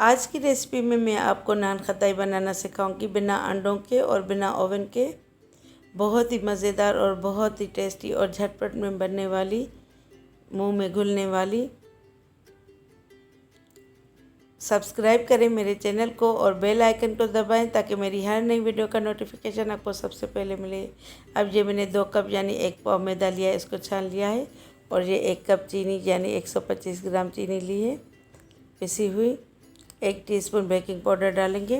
आज की रेसिपी में मैं आपको नान खताई बनाना सिखाऊंगी बिना अंडों के और बिना ओवन के। बहुत ही मज़ेदार और बहुत ही टेस्टी और झटपट में बनने वाली, मुंह में घुलने वाली। सब्सक्राइब करें मेरे चैनल को और बेल आइकन को दबाएं ताकि मेरी हर नई वीडियो का नोटिफिकेशन आपको सबसे पहले मिले। अब ये मैंने 2 कप यानी 1 पाव मैदा लिया है, इसको छान लिया है। और ये 1 कप चीनी यानी 125 ग्राम चीनी ली है पिसी हुई। 1 टीस्पून बेकिंग पाउडर डालेंगे।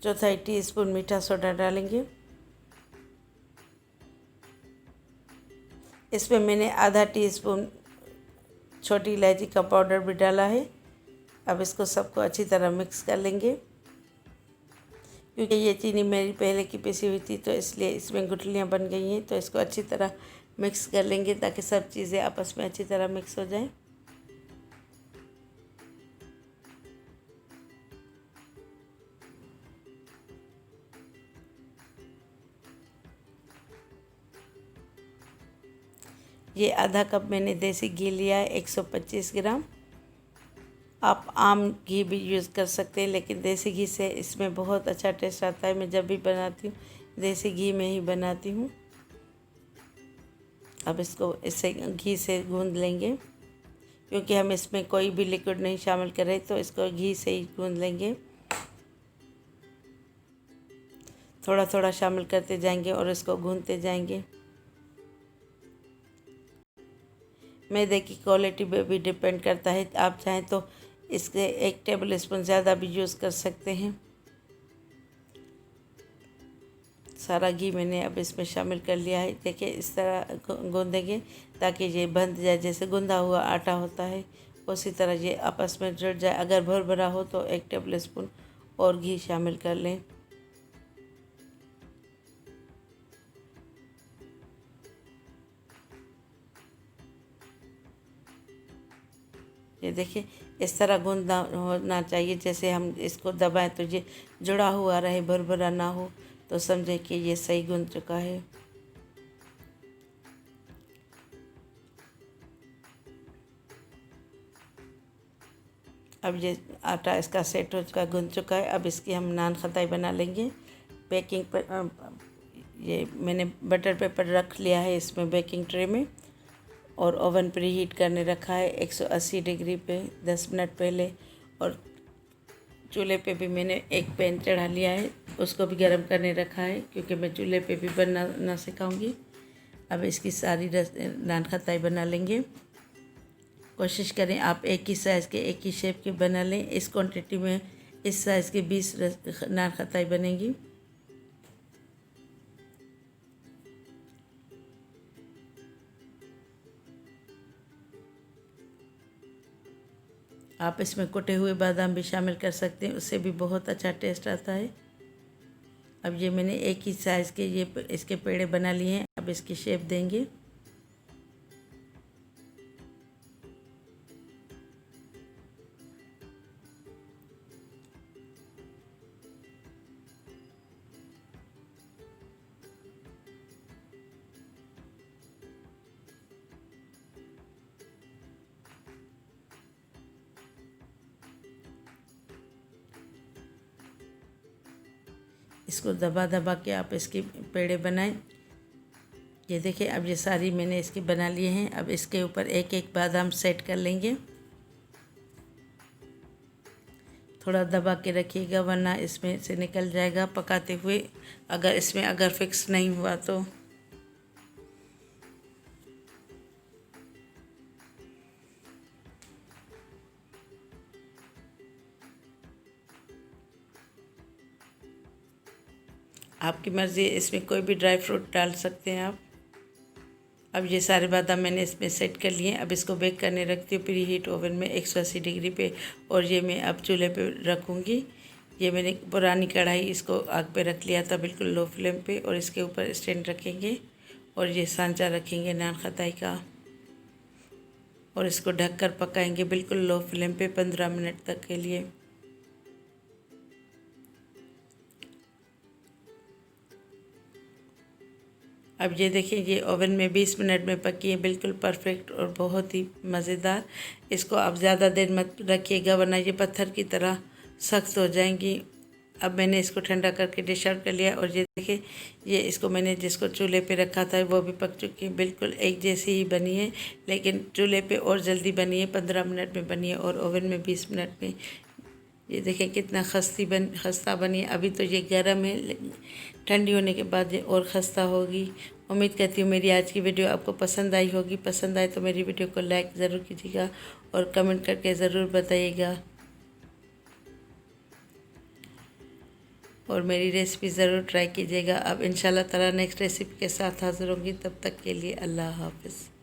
1/4 टीस्पून मीठा सोडा डालेंगे। इसमें मैंने आधा टीस्पून छोटी इलायची का पाउडर भी डाला है। अब इसको सबको अच्छी तरह मिक्स कर लेंगे। क्योंकि ये चीनी मेरी पहले की पिसी हुई थी तो इसलिए इसमें गुठलियाँ बन गई हैं, तो इसको अच्छी तरह मिक्स कर लेंगे ताकि सब चीज़ें आपस में अच्छी तरह मिक्स हो जाएं। ये आधा कप मैंने देसी घी लिया है, 125 ग्राम। आप आम घी भी यूज़ कर सकते हैं, लेकिन देसी घी से इसमें बहुत अच्छा टेस्ट आता है। मैं जब भी बनाती हूँ देसी घी में ही बनाती हूँ। अब इसको इससे घी से गूंद लेंगे, क्योंकि हम इसमें कोई भी लिक्विड नहीं शामिल करें, तो इसको घी से ही गूंद लेंगे। थोड़ा थोड़ा शामिल करते जाएंगे और इसको गूंदते जाएंगे। मैदे की क्वालिटी पे भी डिपेंड करता है। आप चाहें तो इसके 1 टेबल स्पून ज़्यादा भी यूज़ कर सकते हैं। सारा घी मैंने अब इसमें शामिल कर लिया है। देखिए इस तरह गूंदेंगे ताकि ये बंध जाए, जैसे गूंदा हुआ आटा होता है उसी तरह ये आपस में जुड़ जाए। अगर भर भरा हो तो 1 टेबल स्पून और घी शामिल कर लें। ये देखिए इस तरह गूंदा होना चाहिए, जैसे हम इसको दबाएं तो ये जुड़ा हुआ रहे, भरभरा ना हो, तो समझे कि ये सही गूंद चुका है। अब ये आटा इसका सेट हो चुका, गूंद चुका है। अब इसकी हम नान खताई बना लेंगे। बेकिंग पर ये मैंने बटर पेपर रख लिया है इसमें बेकिंग ट्रे में, और ओवन प्री हीट करने रखा है 180 डिग्री पे 10 मिनट पहले। और चूल्हे पे भी मैंने एक पैन चढ़ा लिया है, उसको भी गर्म करने रखा है, क्योंकि मैं चूल्हे पे भी बनाना सिखाऊंगी। अब इसकी सारी नान खताई बना लेंगे। कोशिश करें आप एक ही साइज़ के, एक ही शेप के बना लें। इस क्वांटिटी में इस साइज़ के 20 नान खताई बनेंगी। आप इसमें कुटे हुए बादाम भी शामिल कर सकते हैं, उससे भी बहुत अच्छा टेस्ट आता है। अब ये मैंने एक ही साइज़ के ये इसके पेड़े बना लिए हैं। अब इसकी शेप देंगे। इसको दबा दबा के आप इसके पेड़े बनाएं। ये देखिए अब ये सारी मैंने इसकी बना लिए हैं। अब इसके ऊपर एक एक बादाम सेट कर लेंगे। थोड़ा दबा के रखिएगा, वरना इसमें से निकल जाएगा पकाते हुए, अगर फिक्स नहीं हुआ तो। आपकी मर्ज़ी, इसमें कोई भी ड्राई फ्रूट डाल सकते हैं आप। अब ये सारे बादाम मैंने इसमें सेट कर लिए हैं। अब इसको बेक करने रखती हूँ प्री हीट ओवन में 180 डिग्री पे। और ये मैं अब चूल्हे पे रखूँगी। ये मैंने पुरानी कढ़ाई इसको आग पे रख लिया था बिल्कुल लो फ्लेम पे, और इसके ऊपर स्टैंड रखेंगे और ये सांचा रखेंगे नान खताई का, और इसको ढककर पकाएंगे बिल्कुल लो फ्लेम पे 15 मिनट तक के लिए। अब ये देखिए ये ओवन में 20 मिनट में पकी है, बिल्कुल परफेक्ट और बहुत ही मज़ेदार। इसको आप ज़्यादा देर मत रखिएगा वरना ये पत्थर की तरह सख्त हो जाएंगी। अब मैंने इसको ठंडा करके डिश आउट कर लिया और ये देखिए ये इसको मैंने जिसको चूल्हे पे रखा था वो भी पक चुकी है, बिल्कुल एक जैसी ही बनी है, लेकिन चूल्हे पे और जल्दी बनी है, 15 मिनट में बनी है और ओवन में 20 मिनट में। ये देखें कितना खस्ता बनी है। अभी तो ये गर्म है, ठंडी होने के बाद ये और खस्ता होगी। उम्मीद करती हूँ मेरी आज की वीडियो आपको पसंद आई होगी। पसंद आए तो मेरी वीडियो को लाइक ज़रूर कीजिएगा और कमेंट करके ज़रूर बताइएगा और मेरी रेसिपी ज़रूर ट्राई कीजिएगा। अब इंशाल्लाह ताला नेक्स्ट रेसिपी के साथ हाज़िर होंगी, तब तक के लिए अल्लाह हाफ़िज़।